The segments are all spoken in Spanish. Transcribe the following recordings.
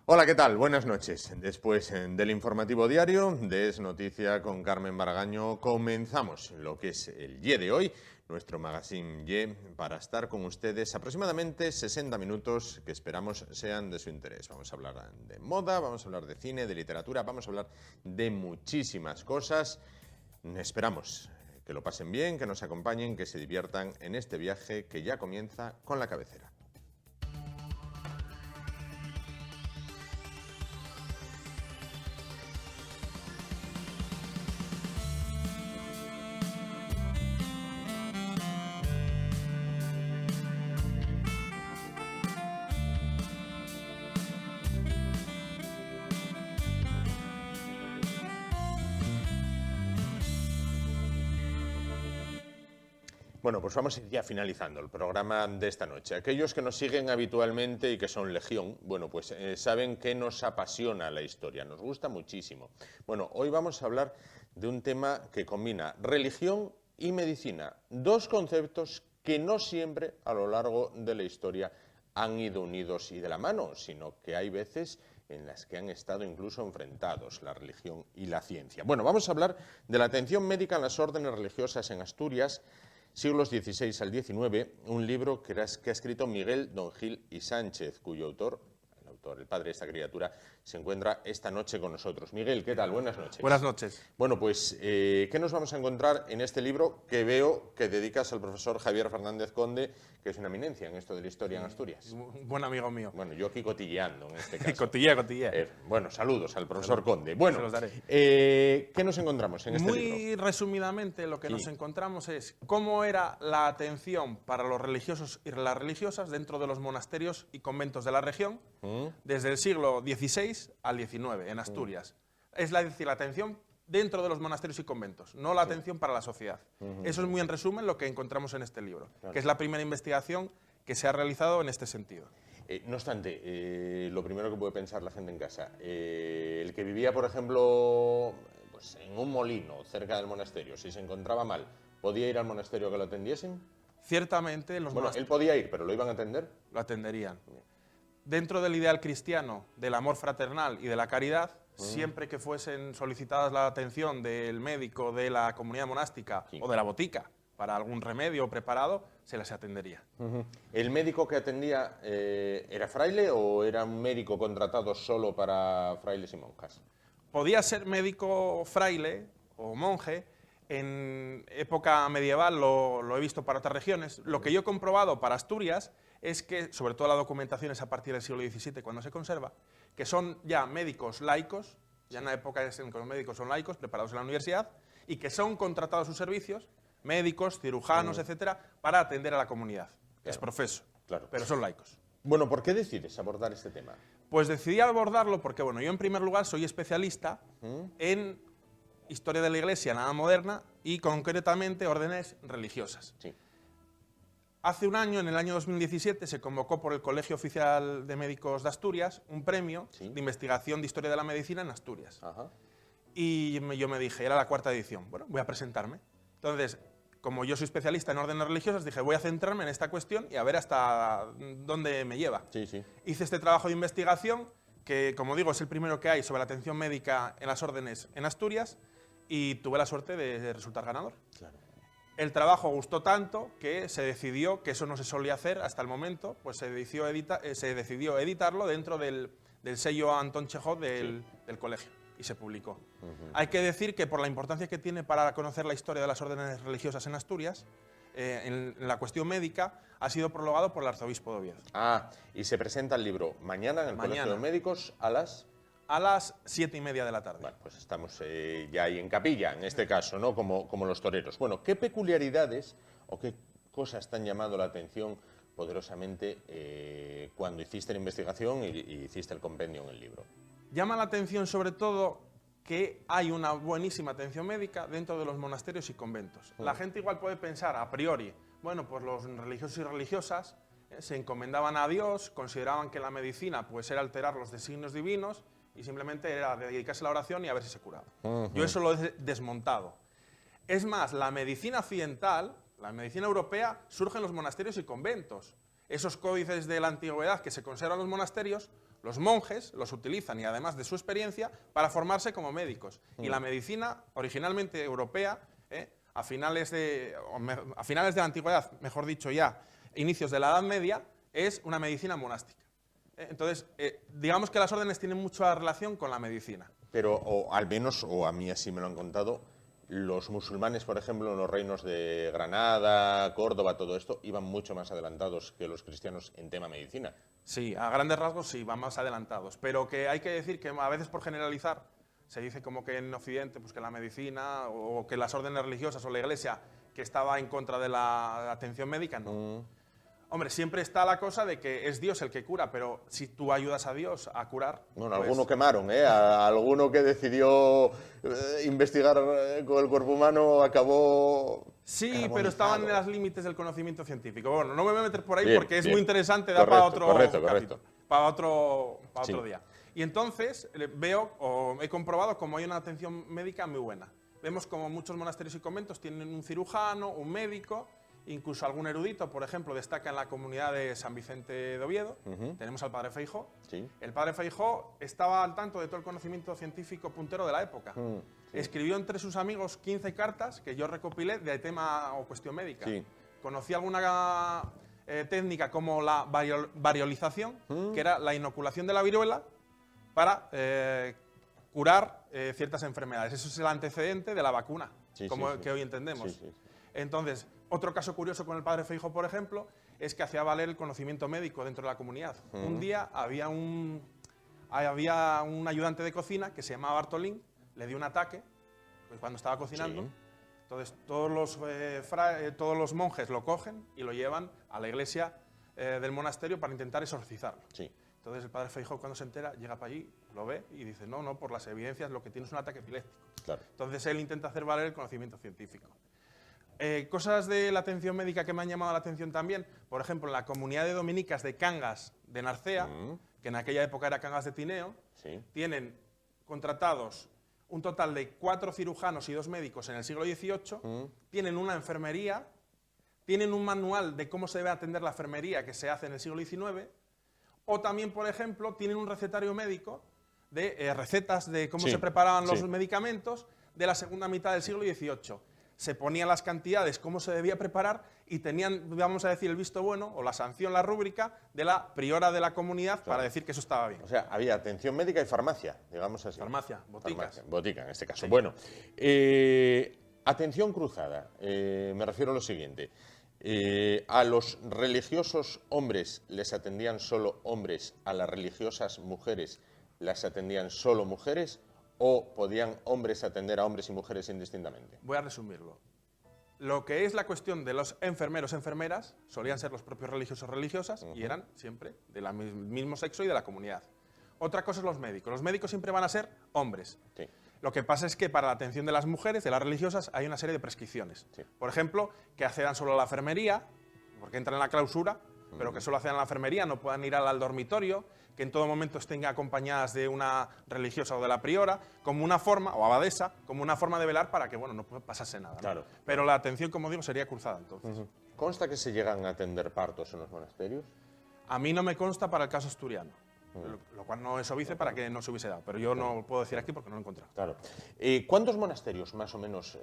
Hola, ¿qué tal? Buenas noches. Después del informativo diario de Es Noticia con Carmen Baragaño, comenzamos lo que es el YE de hoy, nuestro magazine YE, para estar con ustedes aproximadamente 60 minutos que esperamos sean de su interés. Vamos a hablar de moda, vamos a hablar de cine, de literatura, vamos a hablar de muchísimas cosas. Esperamos que lo pasen bien, que nos acompañen, que se diviertan en este viaje que ya comienza con la cabecera. Bueno, pues vamos a ir ya finalizando el programa de esta noche. Aquellos que nos siguen habitualmente y que son legión, bueno, pues saben que nos apasiona la historia, nos gusta muchísimo. Bueno, hoy vamos a hablar de un tema que combina religión y medicina, dos conceptos que no siempre a lo largo de la historia han ido unidos y de la mano, sino que hay veces en las que han estado incluso enfrentados, la religión y la ciencia. Bueno, vamos a hablar de la atención médica en las órdenes religiosas en Asturias, siglos XVI al XIX, un libro que ha escrito Miguel Don Gil y Sánchez, cuyo autor, el padre de esta criatura, se encuentra esta noche con nosotros. Miguel, ¿qué tal? Buenas noches. Buenas noches. Bueno, pues, ¿qué nos vamos a encontrar en este libro que veo que dedicas al profesor Javier Fernández Conde, que es una eminencia en esto de la historia en Asturias? Un buen amigo mío. Bueno, yo aquí cotilleando en este caso. Cotillea. Bueno, saludos al profesor Conde. Bueno, se los daré. ¿qué nos encontramos en este libro? Muy resumidamente, lo que nos encontramos es cómo era la atención para los religiosos y las religiosas dentro de los monasterios y conventos de la región desde el siglo XVI al XIX en Asturias. Es decir, la atención dentro de los monasterios y conventos, no la atención para la sociedad. Eso es muy en resumen lo que encontramos en este libro, que es la primera investigación que se ha realizado en este sentido. No obstante, lo primero que puede pensar la gente en casa, el que vivía, por ejemplo, pues en un molino cerca del monasterio, si se encontraba mal, ¿podía ir al monasterio a que lo atendiesen? Ciertamente, los él podía ir, pero ¿lo iban a atender? Lo atenderían. Dentro del ideal cristiano, del amor fraternal y de la caridad, siempre que fuesen solicitadas la atención del médico de la comunidad monástica o de la botica para algún remedio preparado, se les atendería. ¿El médico que atendía era fraile o era un médico contratado solo para frailes y monjas? Podía ser médico fraile o monje. En época medieval lo he visto para otras regiones. Lo que yo he comprobado para Asturias es que, sobre todo la documentación es a partir del siglo XVII cuando se conserva, que son ya médicos laicos, ya en la época en que los médicos son laicos, preparados en la universidad, y que son contratados sus servicios, médicos, cirujanos, etcétera, para atender a la comunidad. Claro. Es profeso, claro, pero son laicos. Bueno, ¿por qué decides abordar este tema? Pues decidí abordarlo porque, bueno, yo en primer lugar soy especialista en historia de la Iglesia, nada moderna, y concretamente órdenes religiosas. Sí. Hace un año, en el año 2017, se convocó por el Colegio Oficial de Médicos de Asturias un premio de investigación de historia de la medicina en Asturias. Y yo me dije, era la 4ª edición, bueno, voy a presentarme. Entonces, como yo soy especialista en órdenes religiosas, dije, voy a centrarme en esta cuestión y a ver hasta dónde me lleva. Hice este trabajo de investigación, que, como digo, es el primero que hay sobre la atención médica en las órdenes en Asturias, y tuve la suerte de resultar ganador. Claro. El trabajo gustó tanto que se decidió, que eso no se solía hacer hasta el momento, pues se decidió editarlo dentro del sello Antón Chejov del colegio, y se publicó. Hay que decir que por la importancia que tiene para conocer la historia de las órdenes religiosas en Asturias, en la cuestión médica, ha sido prologado por el arzobispo de Oviedo. Y se presenta el libro mañana en el Colegio de Médicos a las 7:30 de la tarde. Bueno, pues estamos ya ahí en capilla, en este caso, ¿no? Como los toreros. Bueno, ¿qué peculiaridades o qué cosas te han llamado la atención poderosamente cuando hiciste la investigación y hiciste el compendio en el libro? Llama la atención sobre todo que hay una buenísima atención médica dentro de los monasterios y conventos. La gente igual puede pensar a priori, bueno, pues los religiosos y religiosas se encomendaban a Dios, consideraban que la medicina pues era alterar los designios divinos y simplemente era dedicarse a la oración y a ver si se curaba. Yo eso lo he desmontado. Es más, la medicina occidental, la medicina europea, surge en los monasterios y conventos. Esos códices de la antigüedad que se conservan en los monasterios, los monjes los utilizan, y además de su experiencia, para formarse como médicos. Y la medicina, originalmente europea, a finales de la antigüedad, mejor dicho ya, inicios de la Edad Media, es una medicina monástica. Entonces, digamos que las órdenes tienen mucha relación con la medicina. Pero, o al menos, o a mí así me lo han contado, los musulmanes, por ejemplo, en los reinos de Granada, Córdoba, todo esto, iban mucho más adelantados que los cristianos en tema medicina. Sí, a grandes rasgos sí, van más adelantados, pero que hay que decir que a veces por generalizar se dice como que en Occidente pues que la medicina o que las órdenes religiosas o la Iglesia que estaba en contra de la atención médica, no. Hombre, siempre está la cosa de que es Dios el que cura, pero si tú ayudas a Dios a curar... Bueno, pues... alguno quemaron, ¿eh? A alguno que decidió investigar con el cuerpo humano acabó... Sí, pero estaban en los límites del conocimiento científico. Bueno, no me voy a meter por ahí porque es bien. muy interesante, da para otro correcto. Para otro día. Y entonces veo, o he comprobado, como hay una atención médica muy buena. Vemos como muchos monasterios y conventos tienen un cirujano, un médico, incluso algún erudito, por ejemplo, destaca en la comunidad de San Vicente de Oviedo. Tenemos al padre Feijó. Sí. El padre Feijó estaba al tanto de todo el conocimiento científico puntero de la época. Escribió entre sus amigos 15 cartas que yo recopilé de tema o cuestión médica. Sí. Conocí alguna técnica como la variolización, que era la inoculación de la viruela para curar ciertas enfermedades. Eso es el antecedente de la vacuna, que hoy entendemos. Entonces, otro caso curioso con el padre Feijó, por ejemplo, es que hacía valer el conocimiento médico dentro de la comunidad. Un día había un ayudante de cocina que se llamaba Bartolín, le dio un ataque cuando estaba cocinando. Entonces, todos los monjes lo cogen y lo llevan a la iglesia del monasterio para intentar exorcizarlo. Entonces, el padre Feijó, cuando se entera, llega para allí, lo ve y dice, no, por las evidencias lo que tiene es un ataque epiléptico. Entonces, él intenta hacer valer el conocimiento científico. Cosas de la atención médica que me han llamado la atención también, por ejemplo, en la comunidad de dominicas de Cangas de Narcea, que en aquella época era Cangas de Tineo, tienen contratados un total de 4 cirujanos y 2 médicos en el siglo XVIII, tienen una enfermería, tienen un manual de cómo se debe atender la enfermería que se hace en el siglo XIX, o también, por ejemplo, tienen un recetario médico de recetas de cómo se preparaban los medicamentos de la segunda mitad del siglo XVIII. Se ponían las cantidades, cómo se debía preparar y tenían, vamos a decir, el visto bueno o la sanción, la rúbrica de la priora de la comunidad para decir que eso estaba bien. O sea, había atención médica y farmacia, digamos así. Farmacia, boticas. Botica, en este caso. Bueno, atención cruzada. Me refiero a lo siguiente. ¿A los religiosos hombres les atendían solo hombres? ¿A las religiosas mujeres las atendían solo mujeres? ¿O podían hombres atender a hombres y mujeres indistintamente? Voy a resumirlo. Lo que es la cuestión de los enfermeros y enfermeras solían ser los propios religiosos o religiosas y eran siempre del mismo sexo y de la comunidad. Otra cosa es los médicos. Los médicos siempre van a ser hombres. Lo que pasa es que para la atención de las mujeres, de las religiosas, hay una serie de prescripciones. Por ejemplo, que accedan solo a la enfermería, porque entran en la clausura, pero que solo accedan a la enfermería, no puedan ir al dormitorio, que en todo momento estén acompañadas de una religiosa o de la priora, como una forma, o abadesa, como una forma de velar para que, bueno, no pasase nada. ¿No? Pero la atención, como digo, sería cruzada, entonces. ¿Consta que se llegan a atender partos en los monasterios? A mí no me consta para el caso asturiano, lo cual no es obvice para que no se hubiese dado, pero yo no lo puedo decir aquí porque no lo he encontrado. ¿Cuántos monasterios más o menos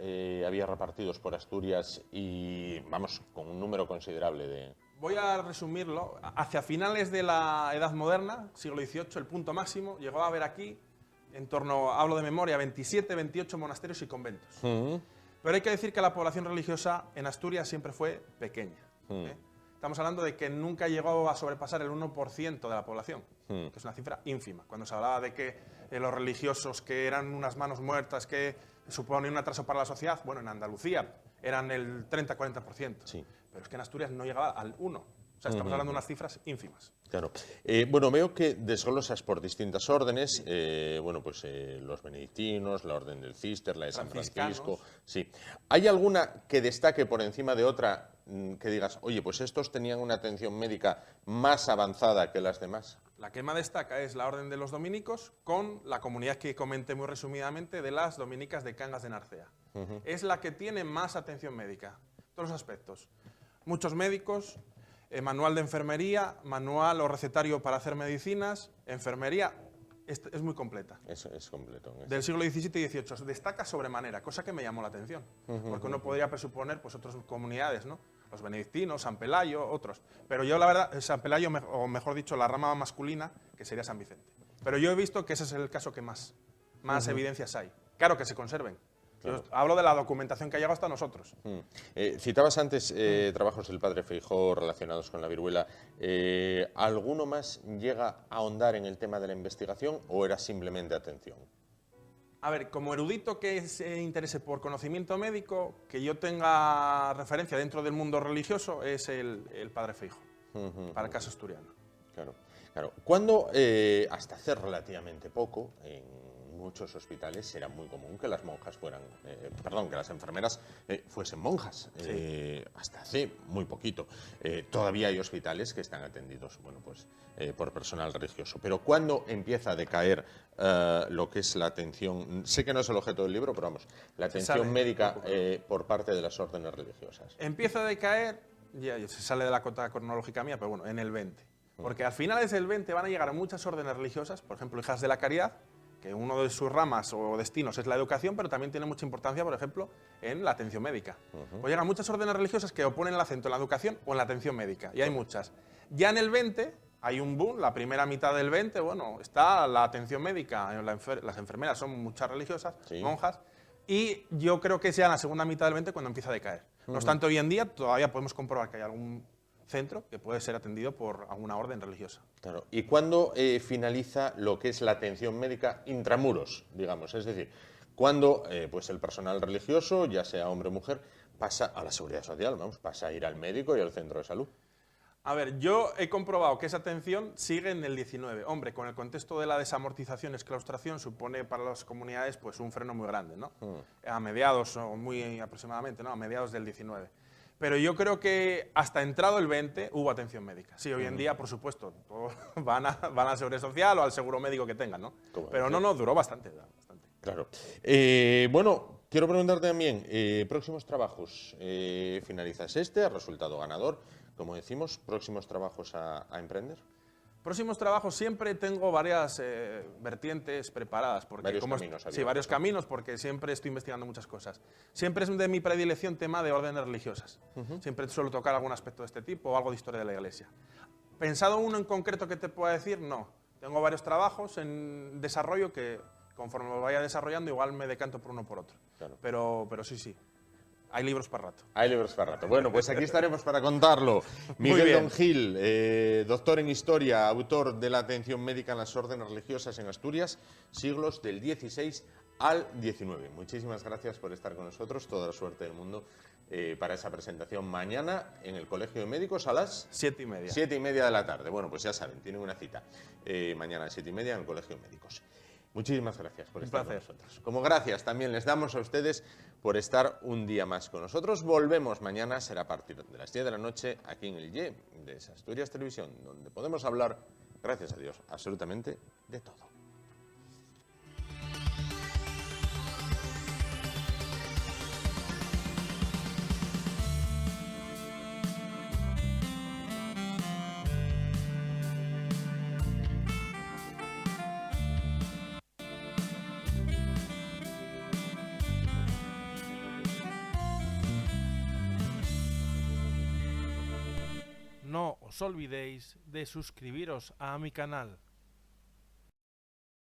había repartidos por Asturias y, vamos, con un número considerable de...? Voy a resumirlo. Hacia finales de la Edad Moderna, siglo XVIII, el punto máximo, llegó a haber aquí, en torno, hablo de memoria, 27, 28 monasterios y conventos. Pero hay que decir que la población religiosa en Asturias siempre fue pequeña. Estamos hablando de que nunca llegó a sobrepasar el 1% de la población, que es una cifra ínfima. Cuando se hablaba de que los religiosos, que eran unas manos muertas, que suponen un atraso para la sociedad, bueno, en Andalucía eran el 30-40%. Pero es que en Asturias no llegaba al 1%. O sea, estamos hablando de unas cifras ínfimas. Claro. Bueno, veo que desglosas por distintas órdenes, bueno, pues los benedictinos, la orden del Císter, la de San Francisco. Sí. ¿Hay alguna que destaque por encima de otra que digas, oye, pues estos tenían una atención médica más avanzada que las demás? La que más destaca es la orden de los dominicos con la comunidad que comenté muy resumidamente de las dominicas de Cangas de Narcea. Es la que tiene más atención médica, todos los aspectos. Muchos médicos, manual de enfermería, manual o recetario para hacer medicinas, enfermería, es muy completa. Es completo. Del siglo XVII y XVIII. Destaca sobremanera, cosa que me llamó la atención, porque uno podría presuponer pues, otras comunidades, ¿no? Los benedictinos, San Pelayo, otros. Pero yo, la verdad, San Pelayo, o mejor dicho, la rama masculina, que sería San Vicente. Pero yo he visto que ese es el caso que más evidencias hay. Claro que se conserven. Claro. Yo hablo de la documentación que ha llegado hasta nosotros. Citabas antes trabajos del padre Feijóo relacionados con la viruela. ¿Alguno más llega a ahondar en el tema de la investigación o era simplemente atención? A ver, como erudito que se interese por conocimiento médico, que yo tenga referencia dentro del mundo religioso, es el padre Feijóo, para el caso asturiano. Claro, claro. Cuando, hasta hace relativamente poco, en muchos hospitales era muy común que las monjas fueran, que las enfermeras fuesen monjas, sí. Hasta hace muy poquito. Todavía hay hospitales que están atendidos, bueno, pues, por personal religioso. Pero ¿cuándo empieza a decaer lo que es la atención? Sé que no es el objeto del libro, pero vamos, la atención médica por parte de las órdenes religiosas. Empieza a decaer, ya se sale de la cota cronológica mía, pero bueno, en el 20. Porque al finales del 20 van a llegar a muchas órdenes religiosas, por ejemplo, Hijas de la Caridad, que uno de sus ramas o destinos es la educación, pero también tiene mucha importancia, por ejemplo, en la atención médica. Pues llegan muchas órdenes religiosas que oponen el acento en la educación o en la atención médica, y hay muchas. Ya en el 20 hay un boom, la primera mitad del 20, bueno, está la atención médica, las enfermeras son muchas religiosas, sí. Monjas, y yo creo que es ya en la segunda mitad del 20 cuando empieza a decaer. No obstante, hoy en día todavía podemos comprobar que hay algún centro que puede ser atendido por alguna orden religiosa. Claro. ¿Y cuándo finaliza lo que es la atención médica intramuros, digamos? Es decir, cuando pues el personal religioso, ya sea hombre o mujer, pasa a la seguridad social, vamos, pasa a ir al médico y al centro de salud. A ver, yo he comprobado que esa atención sigue en el 19. Hombre, con el contexto de la desamortización, exclaustración, supone para las comunidades pues un freno muy grande, ¿no? A mediados, o muy aproximadamente, ¿no? A mediados del 19. Pero yo creo que hasta entrado el 20 hubo atención médica. Sí, hoy en día, por supuesto, todos van a la seguridad social o al seguro médico que tengan, ¿no? Pero no, duró bastante. Claro. Bueno, quiero preguntarte también, próximos trabajos. ¿Finalizas este? ¿Has resultado ganador? Como decimos, ¿próximos trabajos a emprender? Próximos trabajos, siempre tengo varias vertientes preparadas. Porque varios caminos. Sí, varios caminos, porque siempre estoy investigando muchas cosas. Siempre es de mi predilección tema de órdenes religiosas. Siempre suelo tocar algún aspecto de este tipo o algo de historia de la Iglesia. ¿Pensado uno en concreto que te pueda decir? No. Tengo varios trabajos en desarrollo que conforme lo vaya desarrollando igual me decanto por uno o por otro. Claro. Pero sí. Hay libros para rato. Hay libros para rato. Bueno, pues aquí estaremos para contarlo. Miguel Don Gil, doctor en Historia, autor de la atención médica en las órdenes religiosas en Asturias, siglos del XVI al XIX. Muchísimas gracias por estar con nosotros. Toda la suerte del mundo para esa presentación mañana en el Colegio de Médicos a las 7:30. 7:30 de la tarde. Bueno, pues ya saben, tienen una cita mañana a las 7:30 en el Colegio de Médicos. Muchísimas gracias por estar con nosotros. Como gracias también les damos a ustedes por estar un día más con nosotros. Volvemos mañana, será a partir de las 10 de la noche, aquí en el YE de Asturias Televisión, donde podemos hablar, gracias a Dios, absolutamente de todo. No os olvidéis de suscribiros a mi canal.